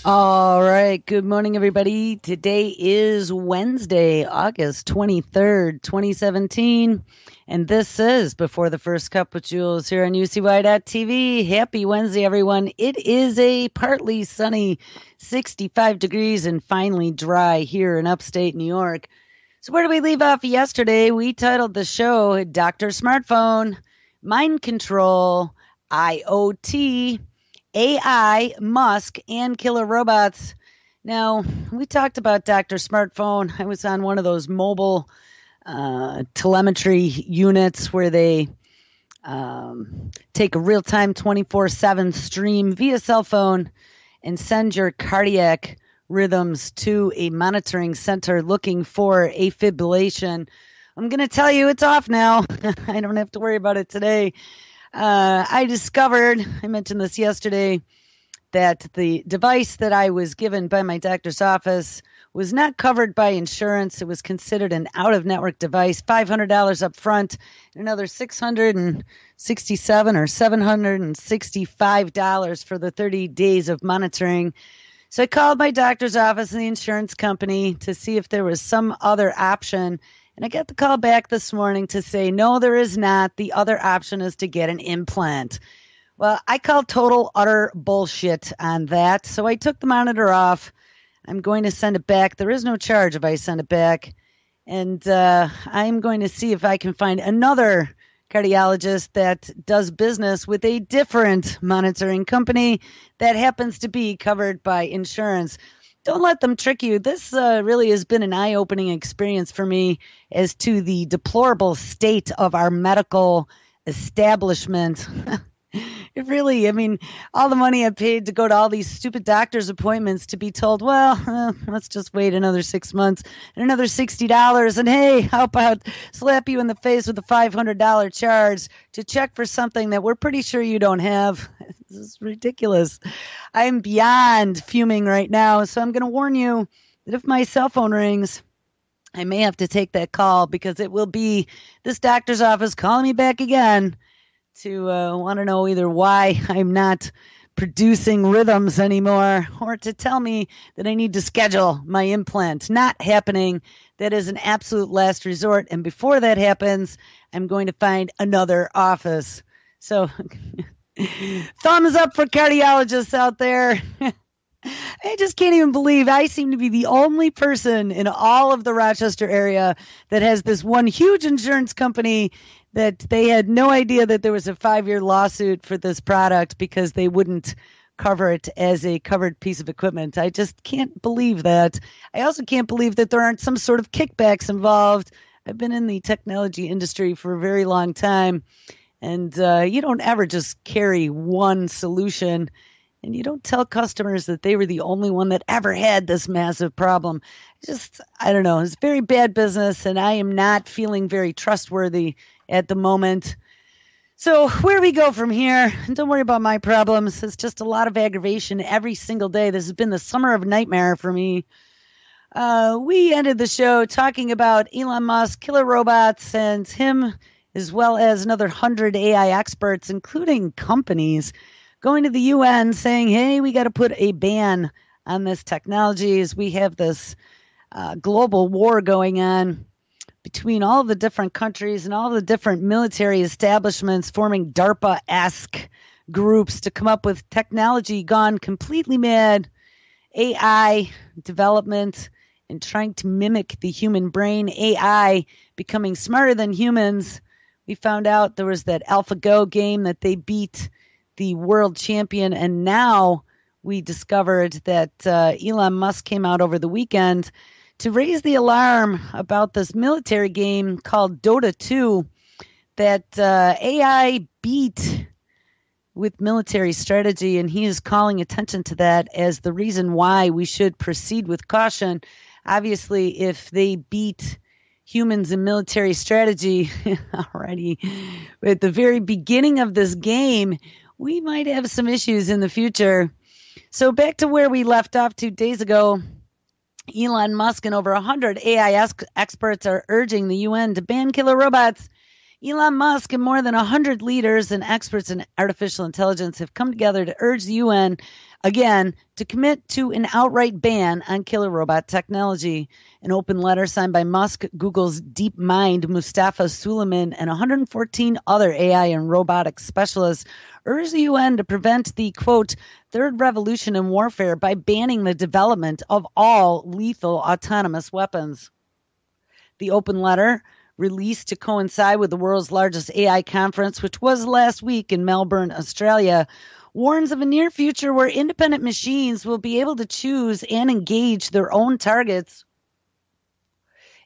All right. Good morning, everybody. Today is Wednesday, August 23rd, 2017. And this is Before the First Cup with Jules here on UCY.TV. Happy Wednesday, everyone. It is a partly sunny 65 degrees and finally dry here in upstate New York. So where do we leave off yesterday? We titled the show Dr. Smartphone, Mind Control, IoT, AI, Musk, and killer robots. Now, we talked about Dr. Smartphone. I was on one of those mobile telemetry units where they take a real-time 24/7 stream via cell phone and send your cardiac rhythms to a monitoring center looking for a fibrillation. I'm going to tell you it's off now. I don't have to worry about it today. I discovered, I mentioned this yesterday, that the device that I was given by my doctor's office was not covered by insurance. It was considered an out-of-network device, $500 up front, and another $667 or $765 for the 30 days of monitoring. So I called my doctor's office and the insurance company to see if there was some other option. And I got the call back this morning to say, no, there is not. The other option is to get an implant. Well, I called total, utter bullshit on that. So I took the monitor off. I'm going to send it back. There is no charge if I send it back. And I'm going to see if I can find another cardiologist that does business with a different monitoring company that happens to be covered by insurance. Don't let them trick you. This really has been an eye-opening experience for me as to the deplorable state of our medical establishment. It really, I mean, all the money I paid to go to all these stupid doctor's appointments to be told, well, let's just wait another 6 months and another $60. And hey, how about slap you in the face with a $500 charge to check for something that we're pretty sure you don't have? This is ridiculous. I'm beyond fuming right now. So I'm going to warn you that if my cell phone rings, I may have to take that call because it will be this doctor's office calling me back again to want to know either why I'm not producing rhythms anymore or to tell me that I need to schedule my implant. Not happening. That is an absolute last resort. And before that happens, I'm going to find another office. So thumbs up for cardiologists out there. I just can't even believe I seem to be the only person in all of the Rochester area that has this one huge insurance company that they had no idea that there was a 5-year lawsuit for this product because they wouldn't cover it as a covered piece of equipment. I just can't believe that. I also can't believe that there aren't some sort of kickbacks involved. I've been in the technology industry for a very long time, and you don't ever just carry one solution, and you don't tell customers that they were the only one that ever had this massive problem. I don't know. It's very bad business, and I am not feeling very trustworthy at the moment. So where do we go from here? Don't worry about my problems. It's just a lot of aggravation every single day. This has been the summer of nightmare for me. We ended the show talking about Elon Musk, killer robots, and him, as well as another 100 AI experts, including companies, going to the UN saying, hey, we got to put a ban on this technology as we have this global war going on between all the different countries and all the different military establishments forming Darpa-esque groups to come up with technology gone completely mad, AI development, and trying to mimic the human brain, AI becoming smarter than humans. We found out there was that AlphaGo game that they beat the world champion, and now we discovered that Elon Musk came out over the weekend to raise the alarm about this military game called Dota 2 that AI beat with military strategy, and he is calling attention to that as the reason why we should proceed with caution. Obviously, if they beat humans in military strategy already at the very beginning of this game, we might have some issues in the future. So back to where we left off 2 days ago. Elon Musk and over 100 AI experts are urging the UN to ban killer robots. Elon Musk and more than 100 leaders and experts in artificial intelligence have come together to urge the UN again to commit to an outright ban on killer robot technology. An open letter signed by Musk, Google's DeepMind, Mustafa Suleyman, and 114 other AI and robotics specialists urged the UN to prevent the, quote, third revolution in warfare by banning the development of all lethal autonomous weapons. The open letter, released to coincide with the world's largest AI conference, which was last week in Melbourne, Australia, warns of a near future where independent machines will be able to choose and engage their own targets,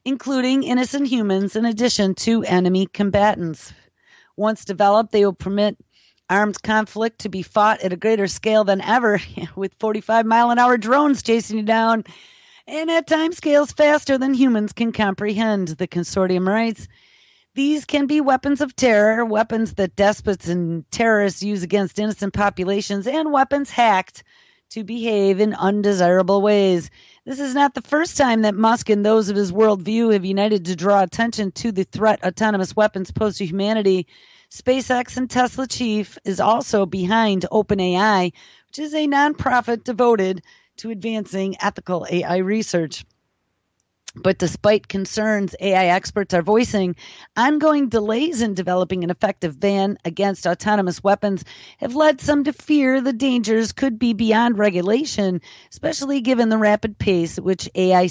including innocent humans, in addition to enemy combatants. Once developed, they will permit armed conflict to be fought at a greater scale than ever, with 45-mile-an-hour drones chasing you down, and at timescales faster than humans can comprehend, the consortium writes. These can be weapons of terror, weapons that despots and terrorists use against innocent populations, and weapons hacked to behave in undesirable ways. This is not the first time that Musk and those of his worldview have united to draw attention to the threat autonomous weapons pose to humanity. SpaceX and Tesla chief is also behind OpenAI, which is a nonprofit devoted to advancing ethical AI research. But despite concerns AI experts are voicing, ongoing delays in developing an effective ban against autonomous weapons have led some to fear the dangers could be beyond regulation, especially given the rapid pace at which AI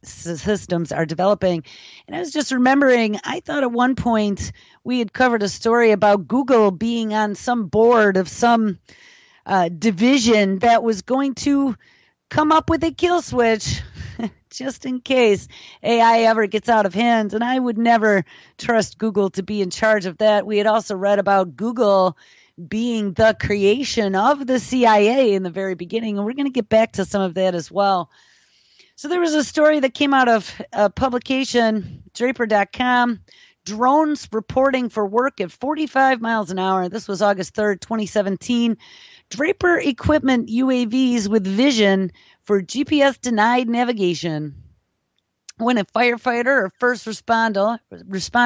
systems are developing. And I was just remembering, I thought at one point we had covered a story about Google being on some board of some division that was going to come up with a kill switch just in case AI ever gets out of hand. And I would never trust Google to be in charge of that. We had also read about Google being the creation of the CIA in the very beginning, and we're going to get back to some of that as well. So there was a story that came out of a publication, Draper.com, drones reporting for work at 45 miles an hour. This was August 3rd, 2017. Draper equipment UAVs with vision for GPS-denied navigation. When a firefighter or first responder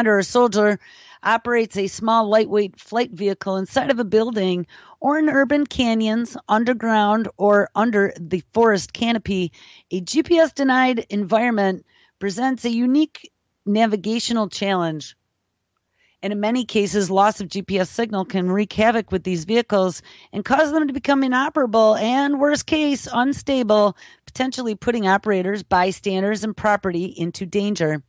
or soldier operates a small, lightweight flight vehicle inside of a building or in urban canyons, underground, or under the forest canopy, a GPS-denied environment presents a unique navigational challenge. And in many cases, loss of GPS signal can wreak havoc with these vehicles and cause them to become inoperable and, worst case, unstable, potentially putting operators, bystanders, and property into danger.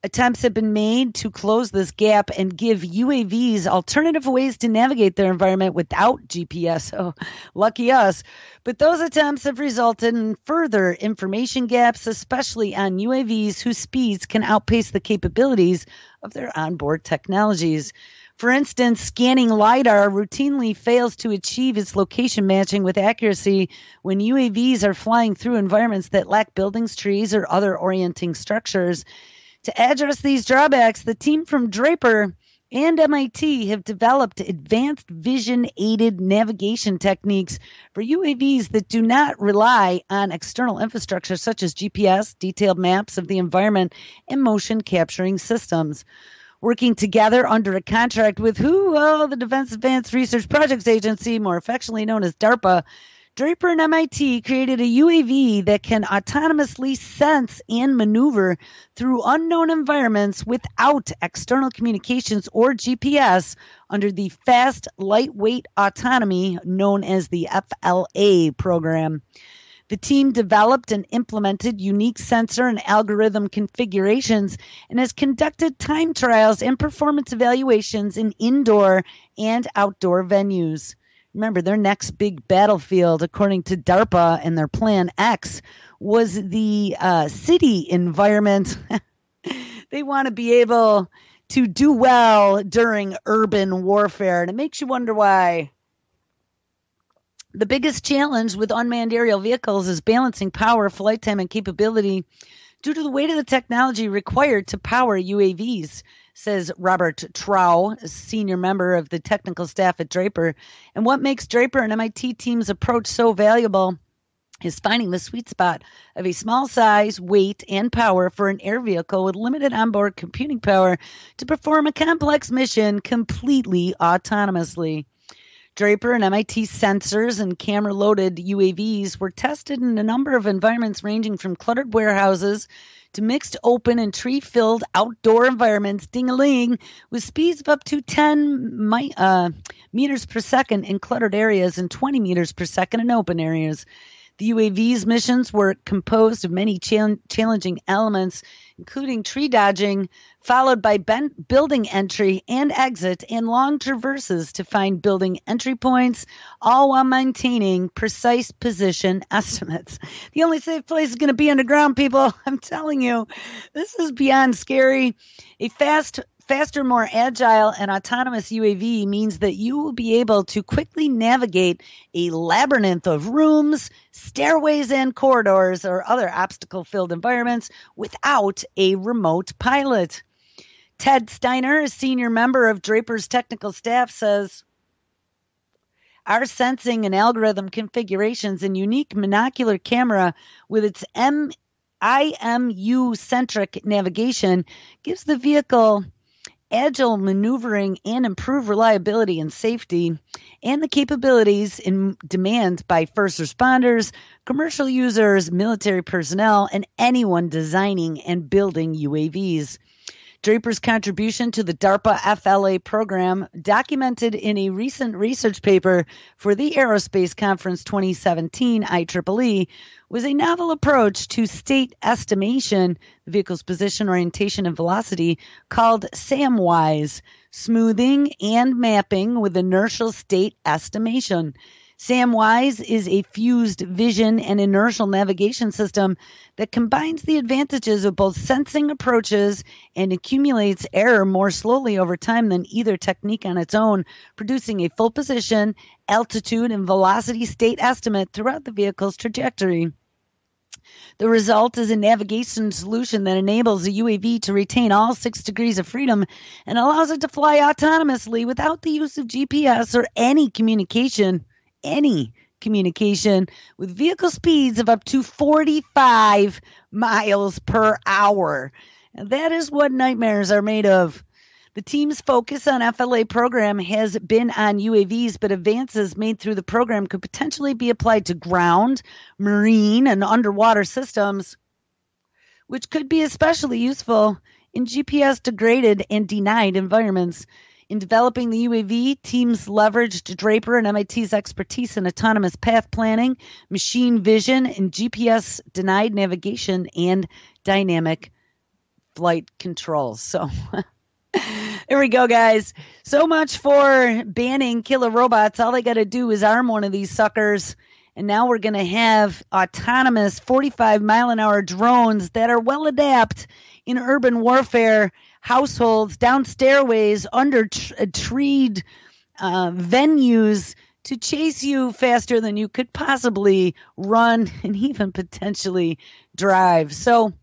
Attempts have been made to close this gap and give UAVs alternative ways to navigate their environment without GPS. Oh, lucky us. But those attempts have resulted in further information gaps, especially on UAVs whose speeds can outpace the capabilities of their onboard technologies. For instance, scanning LiDAR routinely fails to achieve its location matching with accuracy when UAVs are flying through environments that lack buildings, trees, or other orienting structures. To address these drawbacks, the team from Darpa and MIT have developed advanced vision-aided navigation techniques for UAVs that do not rely on external infrastructure such as GPS, detailed maps of the environment, and motion capturing systems. Working together under a contract with who? Well, the Defense Advanced Research Projects Agency, more affectionately known as DARPA, Darpa and MIT created a UAV that can autonomously sense and maneuver through unknown environments without external communications or GPS under the Fast Lightweight Autonomy known as the FLA program. The team developed and implemented unique sensor and algorithm configurations and has conducted time trials and performance evaluations in indoor and outdoor venues. Remember, their next big battlefield, according to DARPA and their Plan X, was the city environment. They want to be able to do well during urban warfare, and it makes you wonder why. The biggest challenge with unmanned aerial vehicles is balancing power, flight time, and capability due to the weight of the technology required to power UAVs, says Robert Trow, a senior member of the technical staff at Darpa. And what makes Darpa and MIT teams' approach so valuable is finding the sweet spot of a small size, weight, and power for an air vehicle with limited onboard computing power to perform a complex mission completely autonomously. Darpa and MIT sensors and camera-loaded UAVs were tested in a number of environments ranging from cluttered warehouses to mixed open and tree-filled outdoor environments, ding-a-ling, with speeds of up to 10 meters per second in cluttered areas and 20 meters per second in open areas. The UAV's missions were composed of many challenging elements, including tree dodging, followed by building entry and exit, and long traverses to find building entry points, all while maintaining precise position estimates. The only safe place is going to be underground, people. I'm telling you, this is beyond scary. A faster, more agile, and autonomous UAV means that you will be able to quickly navigate a labyrinth of rooms, stairways, and corridors or other obstacle-filled environments without a remote pilot. Ted Steiner, a senior member of Darpa's technical staff, says, our sensing and algorithm configurations and unique monocular camera with its IMU-centric navigation gives the vehicle agile maneuvering and improved reliability and safety, and the capabilities in demand by first responders, commercial users, military personnel, and anyone designing and building UAVs. Darpa's contribution to the DARPA FLA program, documented in a recent research paper for the Aerospace Conference 2017 IEEE, was a novel approach to state estimation, the vehicle's position, orientation, and velocity, called SAMWISE, smoothing and mapping with inertial state estimation. SAMWISE is a fused vision and inertial navigation system that combines the advantages of both sensing approaches and accumulates error more slowly over time than either technique on its own, producing a full position, altitude, and velocity state estimate throughout the vehicle's trajectory. The result is a navigation solution that enables a UAV to retain all 6 degrees of freedom and allows it to fly autonomously without the use of GPS or any communication with vehicle speeds of up to 45 miles per hour. And that is what nightmares are made of. The team's focus on FLA program has been on UAVs, but advances made through the program could potentially be applied to ground, marine, and underwater systems, which could be especially useful in GPS-degraded and denied environments. In developing the UAV, teams leveraged Darpa and MIT's expertise in autonomous path planning, machine vision, and GPS-denied navigation and dynamic flight controls. So there we go, guys. So much for banning killer robots. All they got to do is arm one of these suckers. And now we're going to have autonomous 45-mile-an-hour drones that are well adapted in urban warfare, households, down stairways, under treed venues to chase you faster than you could possibly run and even potentially drive. So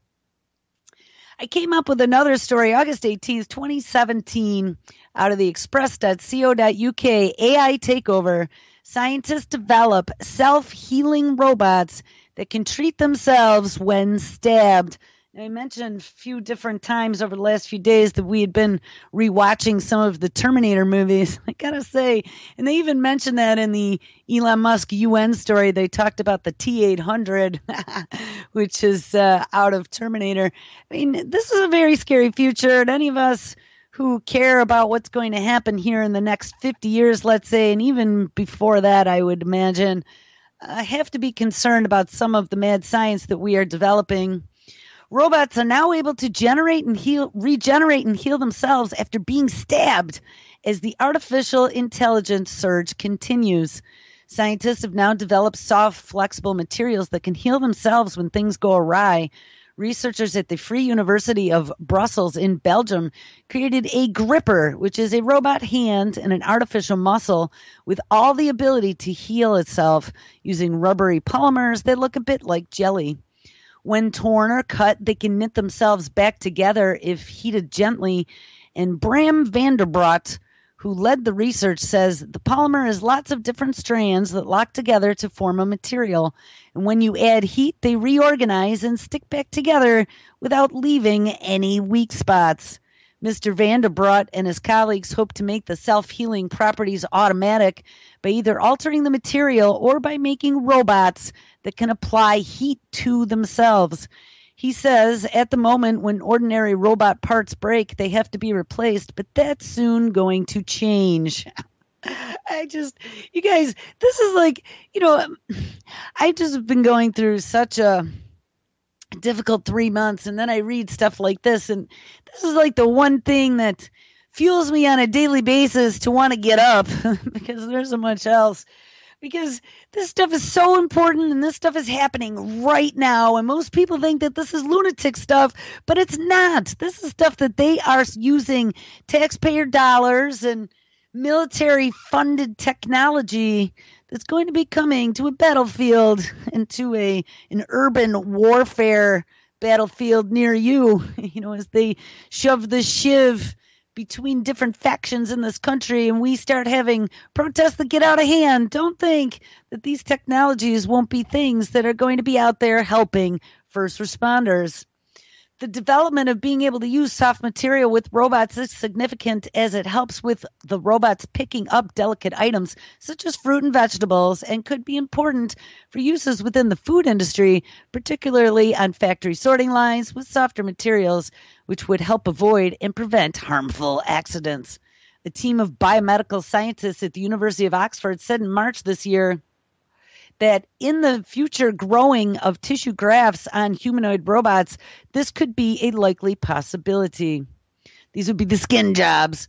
I came up with another story, August 18th, 2017, out of the express.co.uk, AI takeover. Scientists develop self-healing robots that can treat themselves when stabbed. And I mentioned a few different times over the last few days that we had been rewatching some of the Terminator movies. I gotta say, and they even mentioned that in the Elon Musk UN story. They talked about the T-800, which is out of Terminator. I mean, this is a very scary future, and any of us who care about what's going to happen here in the next 50 years, let's say, and even before that, I would imagine, have to be concerned about some of the mad science that we are developing. Robots are now able to regenerate and heal themselves after being stabbed as the artificial intelligence surge continues. Scientists have now developed soft, flexible materials that can heal themselves when things go awry. Researchers at the Free University of Brussels in Belgium created a gripper, which is a robot hand and an artificial muscle with all the ability to heal itself using rubbery polymers that look a bit like jelly. When torn or cut, they can knit themselves back together if heated gently. And Bram Vanderbrodt, who led the research, says the polymer is lots of different strands that lock together to form a material. And when you add heat, they reorganize and stick back together without leaving any weak spots. Mr. Vanderbrodt and his colleagues hope to make the self-healing properties automatic by either altering the material or by making robots that can apply heat to themselves. He says at the moment when ordinary robot parts break, they have to be replaced, but that's soon going to change. You guys, this is like, I just have been going through such a difficult 3 months, and then I read stuff like this, and this is like the one thing that fuels me on a daily basis to want to get up because there's so much else. Because this stuff is so important and this stuff is happening right now. And most people think that this is lunatic stuff, but it's not. This is stuff that they are using taxpayer dollars and military funded technology that's going to be coming to a battlefield and to an urban warfare battlefield near you, as they shove the shiv between different factions in this country and we start having protests that get out of hand. Don't think that these technologies won't be things that are going to be out there helping first responders. The development of being able to use soft material with robots is significant as it helps with the robots picking up delicate items such as fruit and vegetables and could be important for uses within the food industry, particularly on factory sorting lines with softer materials, which would help avoid and prevent harmful accidents. A team of biomedical scientists at the University of Oxford said in March this year that in the future growing of tissue grafts on humanoid robots, this could be a likely possibility. These would be the skin jobs.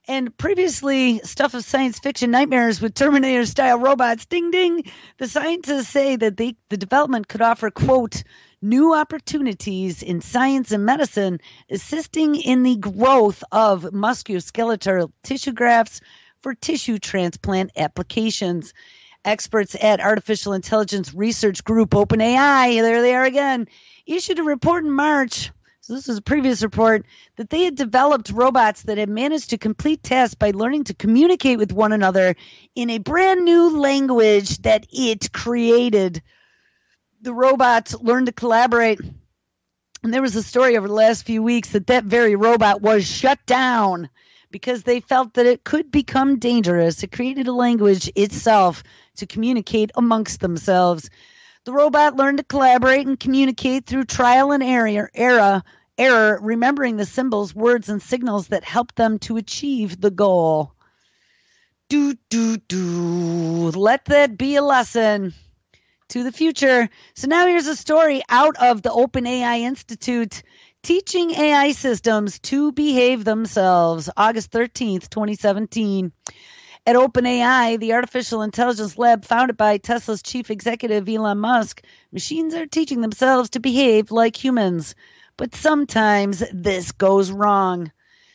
And previously, stuff of science fiction nightmares with Terminator-style robots. Ding, ding. The scientists say that the development could offer, quote, new opportunities in science and medicine, assisting in the growth of musculoskeletal tissue grafts for tissue transplant applications. Experts at artificial intelligence research group OpenAI, there they are again, issued a report in March. So this is a previous report that they had developed robots that had managed to complete tasks by learning to communicate with one another in a brand new language that it created. The robots learned to collaborate. And there was a story over the last few weeks that very robot was shut down because they felt that it could become dangerous. It created a language itself to communicate amongst themselves. The robot learned to collaborate and communicate through trial and error, remembering the symbols, words, and signals that helped them to achieve the goal. Let that be a lesson to the future. So now here's a story out of the OpenAI Institute teaching AI systems to behave themselves, August 13th, 2017. At OpenAI, the artificial intelligence lab founded by Tesla's chief executive Elon Musk, machines are teaching themselves to behave like humans. But sometimes this goes wrong.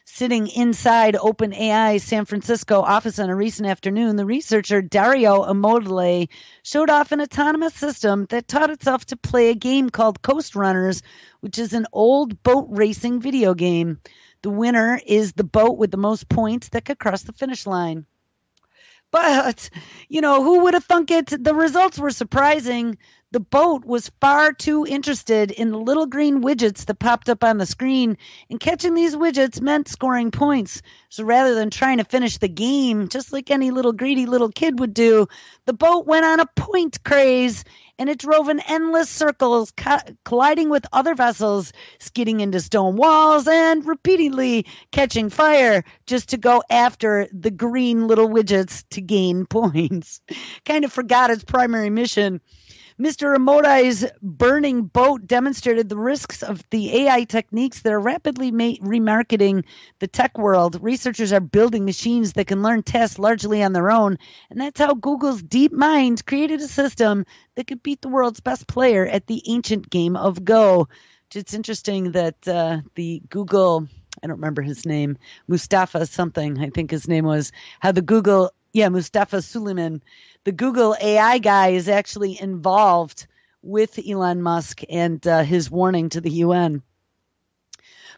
Sitting inside OpenAI's San Francisco office on a recent afternoon, the researcher Dario Amodele showed off an autonomous system that taught itself to play a game called Coast Runners, which is an old boat racing video game. The winner is the boat with the most points that could cross the finish line. But, who would have thunk it? The results were surprising. The boat was far too interested in the little green widgets that popped up on the screen, and catching these widgets meant scoring points. So rather than trying to finish the game, just like any little greedy little kid would do, the boat went on a point craze, and it drove in endless circles, colliding with other vessels, skidding into stone walls, and repeatedly catching fire just to go after the green little widgets to gain points. Kind of forgot its primary mission. Mr. Amodai's burning boat demonstrated the risks of the AI techniques that are rapidly remarketing the tech world. Researchers are building machines that can learn tasks largely on their own, and that's how Google's DeepMind created a system that could beat the world's best player at the ancient game of Go. It's interesting that the Google, I don't remember his name, Mustafa something, I think his name was, how the Google, Mustafa Suleiman, the Google AI guy is actually involved with Elon Musk and his warning to the UN.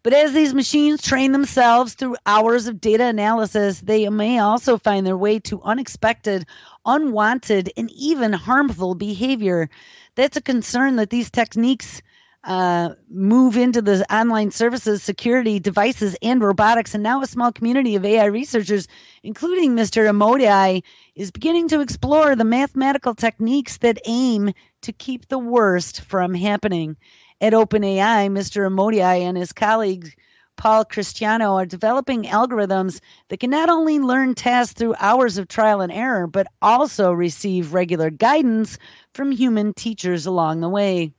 But as these machines train themselves through hours of data analysis, they may also find their way to unexpected, unwanted, and even harmful behavior. That's a concern that these techniques move into the online services, security, devices, and robotics. And now a small community of AI researchers, including Mr. Amodei, is beginning to explore the mathematical techniques that aim to keep the worst from happening. At OpenAI, Mr. Amodei and his colleague Paul Cristiano are developing algorithms that can not only learn tasks through hours of trial and error, but also receive regular guidance from human teachers along the way.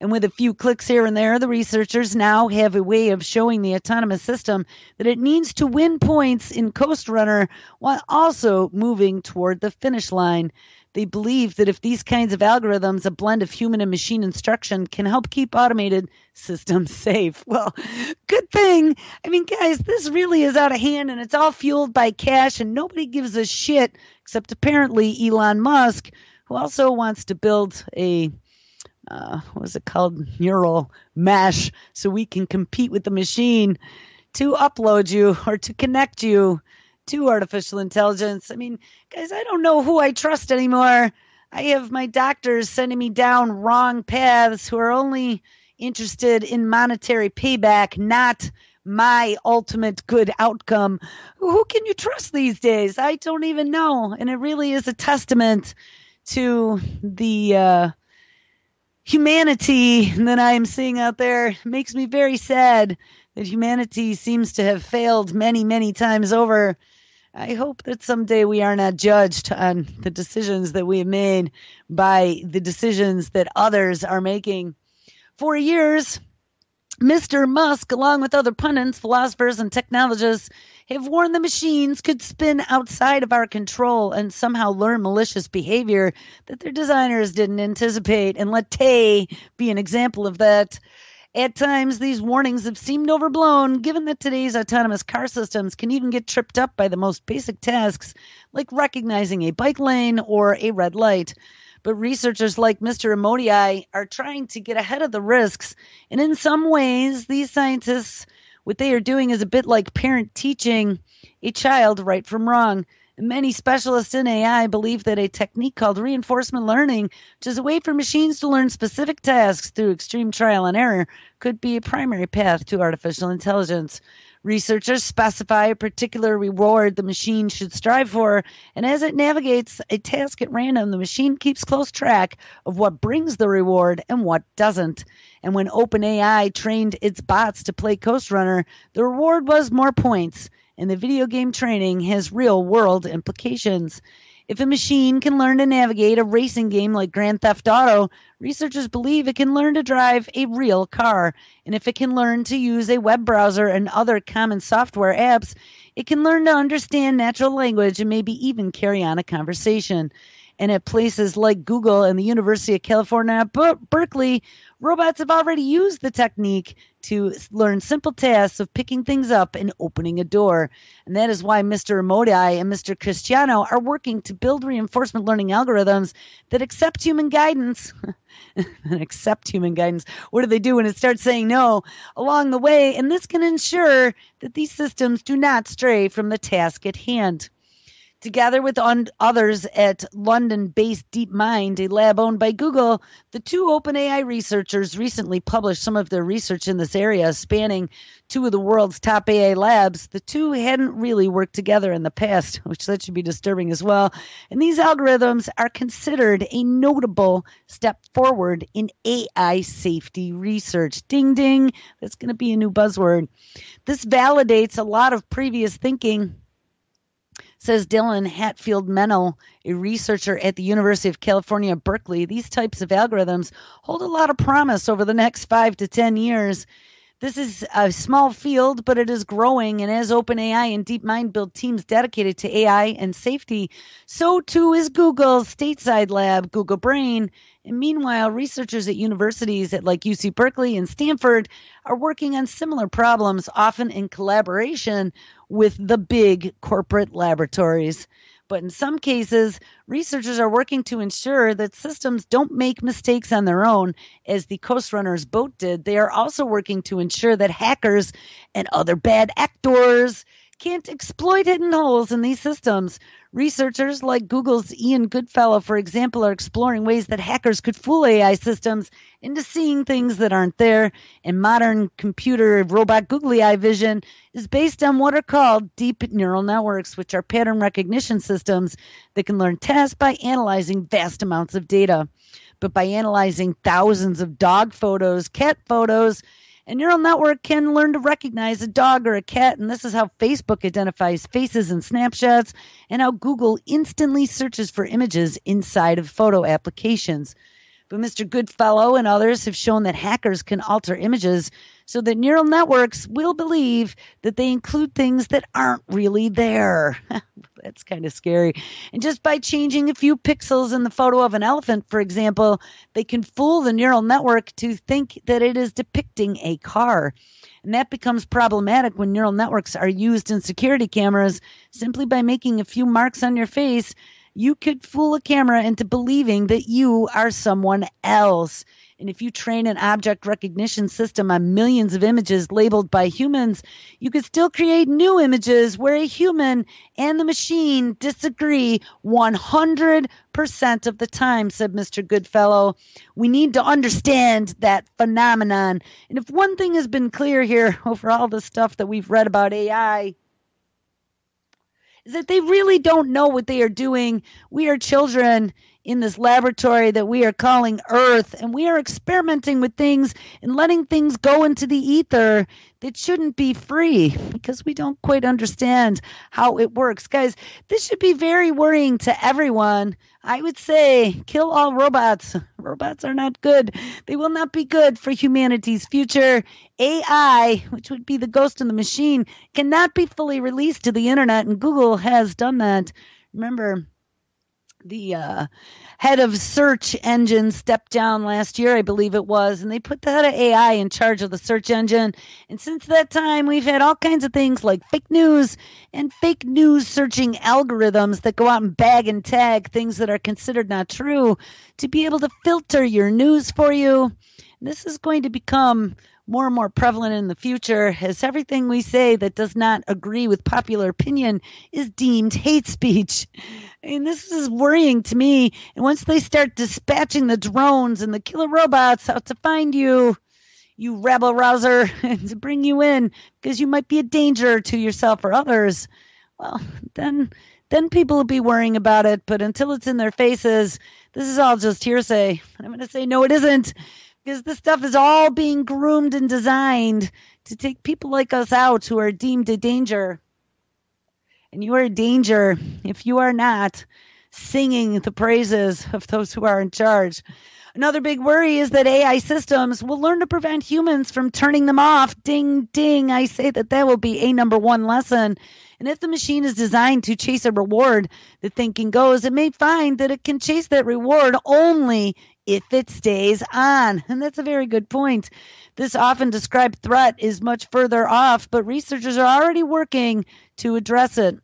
And with a few clicks here and there, the researchers now have a way of showing the autonomous system that it needs to win points in Coast Runner while also moving toward the finish line. They believe that if these kinds of algorithms, a blend of human and machine instruction, can help keep automated systems safe. Well, good thing. I mean, guys, this really is out of hand, and it's all fueled by cash, and nobody gives a shit except apparently Elon Musk, who also wants to build a what is it called? Neural mesh, so we can compete with the machine to upload you or to connect you to artificial intelligence. I mean, guys, I don't know who I trust anymore. I have my doctors sending me down wrong paths who are only interested in monetary payback, not my ultimate good outcome. Who can you trust these days? I don't even know. And it really is a testament to the humanity that I am seeing out there. It makes me very sad that humanity seems to have failed many, many times over. I hope that someday we are not judged on the decisions that we have made by the decisions that others are making. For years, Mr. Musk, along with other pundits, philosophers, and technologists, have warned the machines could spin outside of our control and somehow learn malicious behavior that their designers didn't anticipate. And let Tay be an example of that. At times, these warnings have seemed overblown, given that today's autonomous car systems can even get tripped up by the most basic tasks, like recognizing a bike lane or a red light. But researchers like Mr. Amodei are trying to get ahead of the risks, and in some ways, these scientists, what they are doing is a bit like parent teaching a child right from wrong. Many specialists in AI believe that a technique called reinforcement learning, which is a way for machines to learn specific tasks through extreme trial and error, could be a primary path to artificial intelligence. Researchers specify a particular reward the machine should strive for, and as it navigates a task at random, the machine keeps close track of what brings the reward and what doesn't. And when OpenAI trained its bots to play Coast Runner, the reward was more points, and the video game training has real-world implications. If a machine can learn to navigate a racing game like Grand Theft Auto, researchers believe it can learn to drive a real car. And if it can learn to use a web browser and other common software apps, it can learn to understand natural language and maybe even carry on a conversation. And at places like Google and the University of California at Berkeley, robots have already used the technique to learn simple tasks of picking things up and opening a door. And that is why Mr. Amodai and Mr. Cristiano are working to build reinforcement learning algorithms that accept human guidance. Accept human guidance. What do they do when it starts saying no along the way? And this can ensure that these systems do not stray from the task at hand. Together with others at London-based DeepMind, a lab owned by Google, the two OpenAI researchers recently published some of their research in this area, spanning two of the world's top AI labs. The two hadn't really worked together in the past, which that should be disturbing as well. And these algorithms are considered a notable step forward in AI safety research. Ding, ding. That's going to be a new buzzword. This validates a lot of previous thinking, says Dylan Hatfield-Menno, a researcher at the University of California, Berkeley. These types of algorithms hold a lot of promise over the next 5 to 10 years. This is a small field, but it is growing, and as OpenAI and DeepMind build teams dedicated to AI and safety, so too is Google's stateside lab, Google Brain. And meanwhile, researchers at universities at like UC Berkeley and Stanford are working on similar problems, often in collaboration with the big corporate laboratories. But in some cases, researchers are working to ensure that systems don't make mistakes on their own, as the Coast Runner's boat did. They are also working to ensure that hackers and other bad actors can't exploit hidden holes in these systems. Researchers like Google's Ian Goodfellow, for example, are exploring ways that hackers could fool AI systems into seeing things that aren't there. And modern computer robot googly eye vision is based on what are called deep neural networks, which are pattern recognition systems that can learn tasks by analyzing vast amounts of data. But by analyzing thousands of dog photos, cat photos, a neural network can learn to recognize a dog or a cat, and this is how Facebook identifies faces and snapshots, and how Google instantly searches for images inside of photo applications. But Mr. Goodfellow and others have shown that hackers can alter images so that neural networks will believe that they include things that aren't really there. That's kind of scary. And just by changing a few pixels in the photo of an elephant, for example, they can fool the neural network to think that it is depicting a car. And that becomes problematic when neural networks are used in security cameras. Simply by making a few marks on your face, you could fool a camera into believing that you are someone else. And if you train an object recognition system on millions of images labeled by humans, you could still create new images where a human and the machine disagree 100% of the time, said Mr. Goodfellow. We need to understand that phenomenon. And if one thing has been clear here over all the stuff that we've read about AI, is that they really don't know what they are doing. We are children in this laboratory that we are calling Earth, and we are experimenting with things and letting things go into the ether that shouldn't be free because we don't quite understand how it works. Guys, this should be very worrying to everyone. I would say kill all robots. Robots are not good. They will not be good for humanity's future. AI, which would be the ghost in the machine, cannot be fully released to the internet, and Google has done that. Remember, the head of search engine stepped down last year, I believe it was, and they put the head of AI in charge of the search engine. And since that time, we've had all kinds of things like fake news and fake news searching algorithms that go out and bag and tag things that are considered not true to be able to filter your news for you. And this is going to become more and more prevalent in the future, as everything we say that does not agree with popular opinion is deemed hate speech. I mean, this is worrying to me. And once they start dispatching the drones and the killer robots out to find you, you rabble rouser, and to bring you in because you might be a danger to yourself or others, well, then people will be worrying about it. But until it's in their faces, this is all just hearsay. I'm going to say, no, it isn't. Because this stuff is all being groomed and designed to take people like us out who are deemed a danger. And you are a danger if you are not singing the praises of those who are in charge. Another big worry is that AI systems will learn to prevent humans from turning them off. Ding, ding. I say that will be a number one lesson. And if the machine is designed to chase a reward, the thinking goes, it may find that it can chase that reward only if it stays on. And that's a very good point. This often described threat is much further off, but researchers are already working to address it.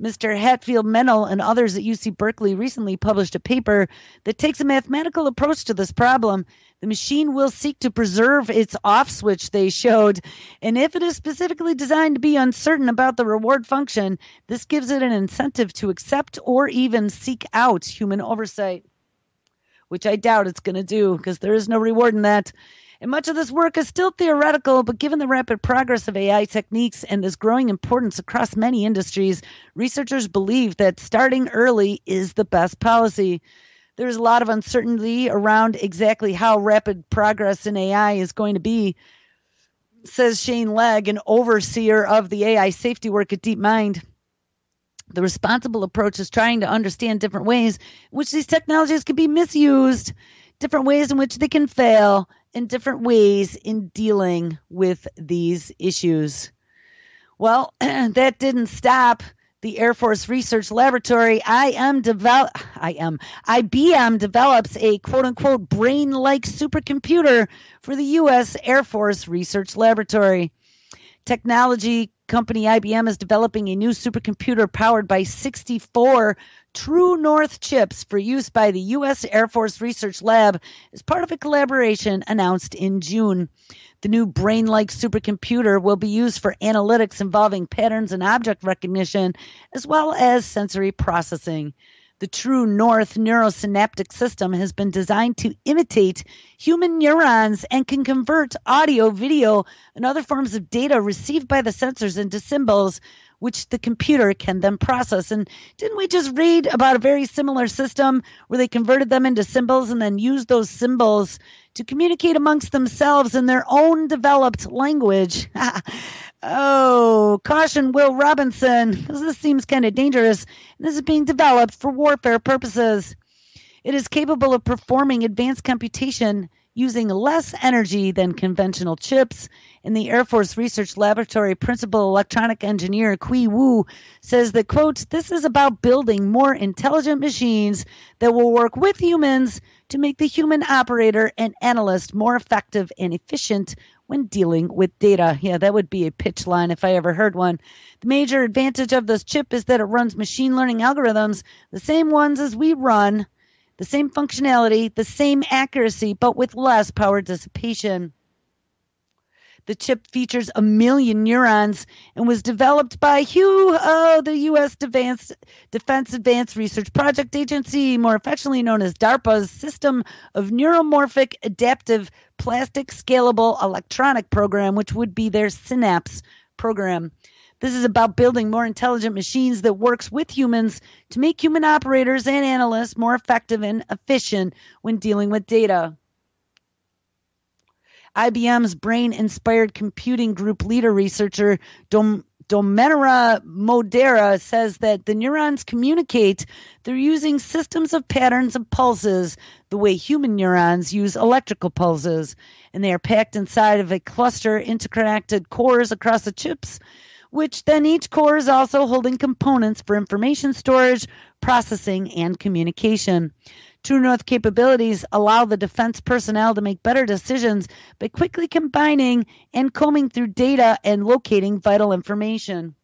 Mr. Hatfield-Mennel and others at UC Berkeley recently published a paper that takes a mathematical approach to this problem. The machine will seek to preserve its off switch, they showed, and if it is specifically designed to be uncertain about the reward function, this gives it an incentive to accept or even seek out human oversight, which I doubt it's going to do because there is no reward in that. And much of this work is still theoretical, but given the rapid progress of AI techniques and this growing importance across many industries, researchers believe that starting early is the best policy. There's a lot of uncertainty around exactly how rapid progress in AI is going to be, says Shane Legg, an overseer of the AI safety work at DeepMind. The responsible approach is trying to understand different ways in which these technologies can be misused, different ways in which they can fail, and different ways in dealing with these issues. Well, that didn't stop the Air Force Research Laboratory. IBM develops a quote-unquote brain-like supercomputer for the U.S. Air Force Research Laboratory. Technology company IBM is developing a new supercomputer powered by 64 True North chips for use by the U.S. Air Force Research Lab as part of a collaboration announced in June. The new brain-like supercomputer will be used for analytics involving patterns and object recognition, as well as sensory processing. The True North neurosynaptic system has been designed to imitate human neurons and can convert audio, video, and other forms of data received by the sensors into symbols, which the computer can then process. And didn't we just read about a very similar system where they converted them into symbols and then used those symbols to communicate amongst themselves in their own developed language? Oh, caution, Will Robinson, because this seems kind of dangerous. This is being developed for warfare purposes. It is capable of performing advanced computation using less energy than conventional chips. And the Air Force Research Laboratory principal electronic engineer Kui Wu says that, quote, this is about building more intelligent machines that will work with humans to make the human operator and analyst more effective and efficient when dealing with data. Yeah, that would be a pitch line if I ever heard one. The major advantage of this chip is that it runs machine learning algorithms, the same ones as we run, the same functionality, the same accuracy, but with less power dissipation. The chip features 1 million neurons and was developed by the U.S. Defense Advanced Research Project Agency, more affectionately known as DARPA's System of Neuromorphic Adaptive Plastic Scalable Electronic Program, which would be their Synapse program. This is about building more intelligent machines that works with humans to make human operators and analysts more effective and efficient when dealing with data. IBM's brain-inspired computing group leader researcher Domenera Modera says that the neurons communicate through using systems of patterns of pulses, the way human neurons use electrical pulses, and they are packed inside of a cluster interconnected cores across the chips, which then each core is also holding components for information storage, processing, and communication. True North capabilities allow the defense personnel to make better decisions by quickly combining and combing through data and locating vital information.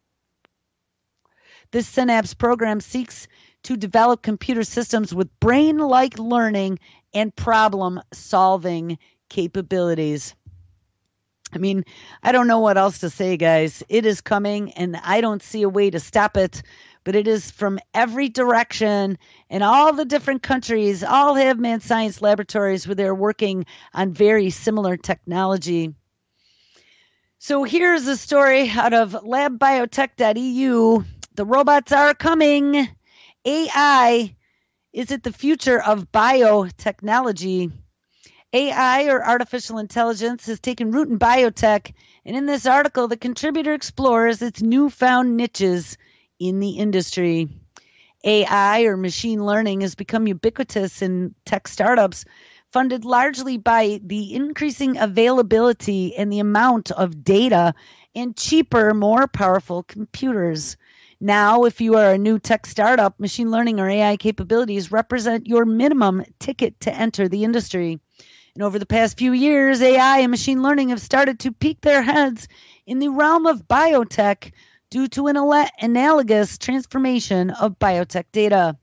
This Synapse program seeks to develop computer systems with brain-like learning and problem-solving capabilities. I mean, I don't know what else to say, guys. It is coming, and I don't see a way to stop it. But it is from every direction, and all the different countries all have manned science laboratories where they're working on very similar technology. So here's a story out of labbiotech.eu. The robots are coming. AI is it the future of biotechnology? AI, or artificial intelligence, has taken root in biotech, and in this article, the contributor explores its newfound niches in the industry. AI or machine learning has become ubiquitous in tech startups, funded largely by the increasing availability and the amount of data and cheaper, more powerful computers. Now, if you are a new tech startup, machine learning or AI capabilities represent your minimum ticket to enter the industry. And over the past few years, AI and machine learning have started to peek their heads in the realm of biotech due to an analogous transformation of biotech data.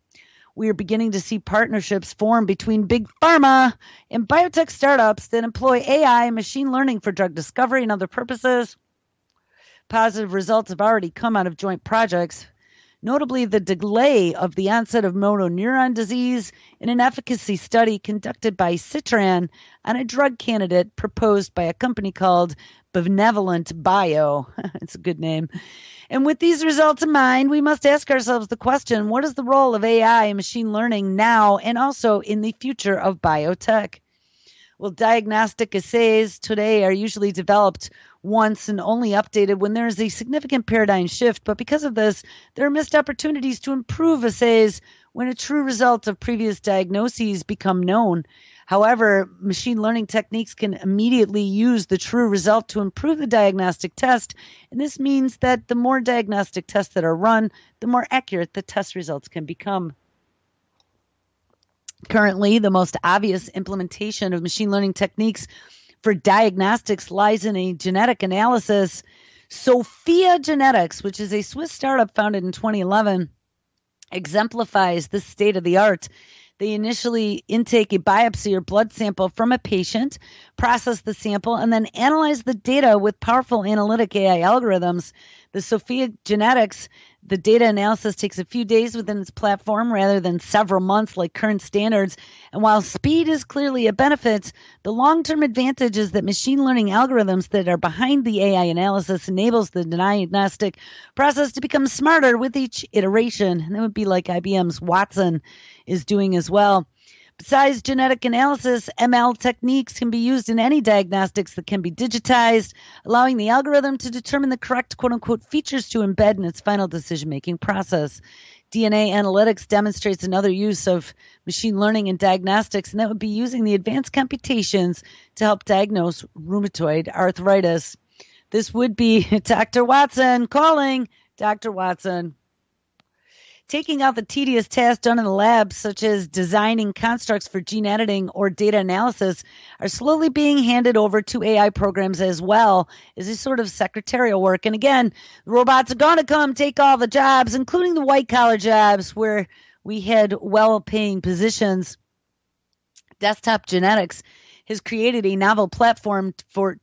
We are beginning to see partnerships form between big pharma and biotech startups that employ AI and machine learning for drug discovery and other purposes. Positive results have already come out of joint projects, notably the delay of the onset of motor neuron disease in an efficacy study conducted by Citran on a drug candidate proposed by a company called Benevolent Bio. It's a good name. And with these results in mind, we must ask ourselves the question, what is the role of AI and machine learning now and also in the future of biotech? Well, diagnostic assays today are usually developed once and only updated when there is a significant paradigm shift. But because of this, there are missed opportunities to improve assays when a true result of previous diagnoses become known. However, machine learning techniques can immediately use the true result to improve the diagnostic test. And this means that the more diagnostic tests that are run, the more accurate the test results can become. Currently, the most obvious implementation of machine learning techniques for diagnostics lies in a genetic analysis. Sophia Genetics, which is a Swiss startup founded in 2011, exemplifies this state of the art. They initially intake a biopsy or blood sample from a patient, process the sample, and then analyze the data with powerful analytic AI algorithms. The Sophia Genetics, the data analysis takes a few days within its platform rather than several months like current standards. And while speed is clearly a benefit, the long-term advantage is that machine learning algorithms that are behind the AI analysis enables the diagnostic process to become smarter with each iteration. And that would be like IBM's Watson is doing as well. Besides genetic analysis, ML techniques can be used in any diagnostics that can be digitized, allowing the algorithm to determine the correct quote-unquote features to embed in its final decision-making process. DNA analytics demonstrates another use of machine learning in diagnostics, and that would be using the advanced computations to help diagnose rheumatoid arthritis. This would be Dr. Watson calling. Dr. Watson. Taking out the tedious tasks done in the lab, such as designing constructs for gene editing or data analysis, are slowly being handed over to AI programs as well as a sort of secretarial work. And again, the robots are going to come take all the jobs, including the white-collar jobs where we had well-paying positions. Desktop Genetics has created a novel platform